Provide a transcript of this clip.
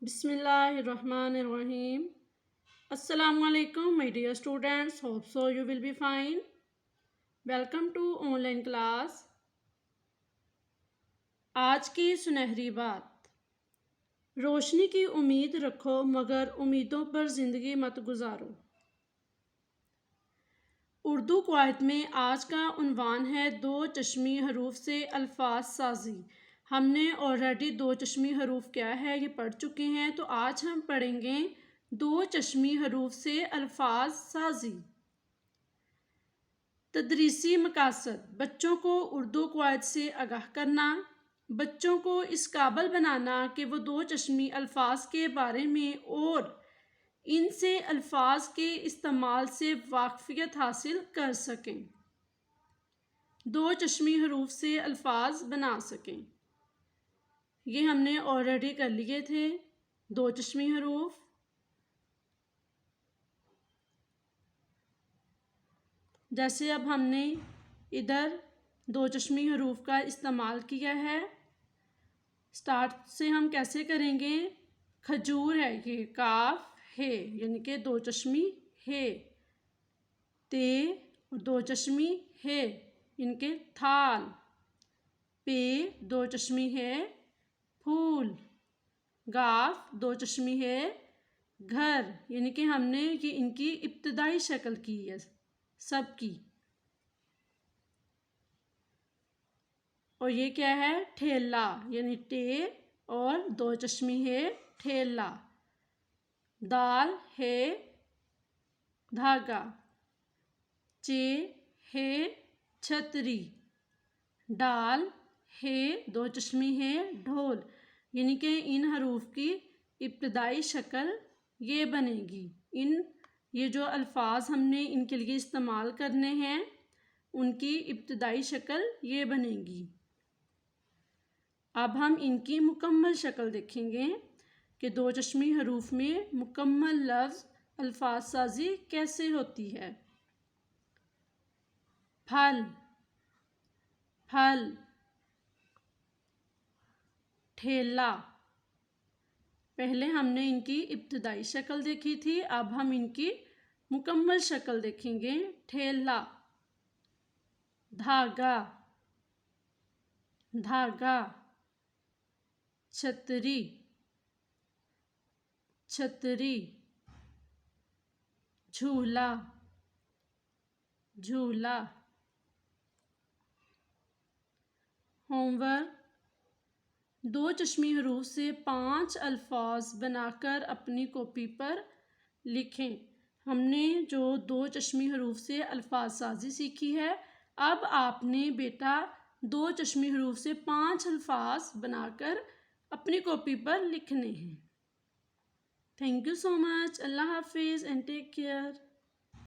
بسم اللہ الرحمن الرحیم. السلام علیکم my dear students. Hope so you will be fine. Welcome to online class. آج کی سنہری بات: روشنی کی امید رکھو مگر امیدوں پر زندگی مت گزارو. اردو قواعد میں آج کا عنوان ہے دو چشمی حروف سے الفاظ سازی. ہم نے آلریڈی دو چشمی حروف کیا ہے یہ پڑھ چکے ہیں، تو آج ہم پڑھیں گے دو چشمی حروف سے الفاظ سازی. تدریسی مقاصد: بچوں کو اردو قواعد سے آگاہ کرنا، بچوں کو اس قابل بنانا کہ وہ دو چشمی الفاظ کے بارے میں اور ان سے الفاظ کے استعمال سے واقفیت حاصل کر سکیں، دو چشمی حروف سے الفاظ بنا سکیں. یہ ہم نے آلریڈی کر لیے تھے دو چشمی حروف. جیسے اب ہم نے ادھر دو چشمی حروف کا استعمال کیا ہے. سٹارٹ سے ہم کیسے کریں گے؟ کھجور ہے یہ کاف ہے یعنی کہ دو چشمی ہے. تے دو چشمی ہے ان کے تھال. پے دو چشمی ہے پھول. گاف دو چشمی ہے گھر، یعنی کہ ہم نے یہ ان کی ابتدائی شکل کی ہے سب کی. اور یہ کیا ہے؟ ٹھیلا، یعنی ٹے اور دو چشمی ہے ٹھیلا. دال ہے دھاگا. چے ہے چھتری. ڈال ہے دو چشمی ہے ڈھول، یعنی کہ ان حروف کی ابتدائی شکل یہ بنے گی. یہ جو الفاظ ہم نے ان کے لیے استعمال کرنے ہیں ان کی ابتدائی شکل یہ بنے گی. اب ہم ان کی مکمل شکل دیکھیں گے کہ دو چشمی حروف میں مکمل لفظ الفاظ سازی کیسے ہوتی ہے. پھل، پھل. ٹھیلا. پہلے ہم نے ان کی ابتدائی شکل دیکھی تھی، اب ہم ان کی مکمل شکل دیکھیں گے. ٹھیلا. دھاگا، دھاگا. چھتری، چھتری. جھولا، جھولا. ہوم ورک: دو چشمی حروف سے 5 الفاظ بنا کر اپنی کاپی پر لکھیں. ہم نے جو دو چشمی حروف سے الفاظ سازی سیکھی ہے، اب آپ نے بیٹا دو چشمی حروف سے 5 الفاظ بنا کر اپنی کاپی پر لکھنے ہیں. تھینک یو سو مچ. اللہ حافظ اینڈ ٹیک کیئر.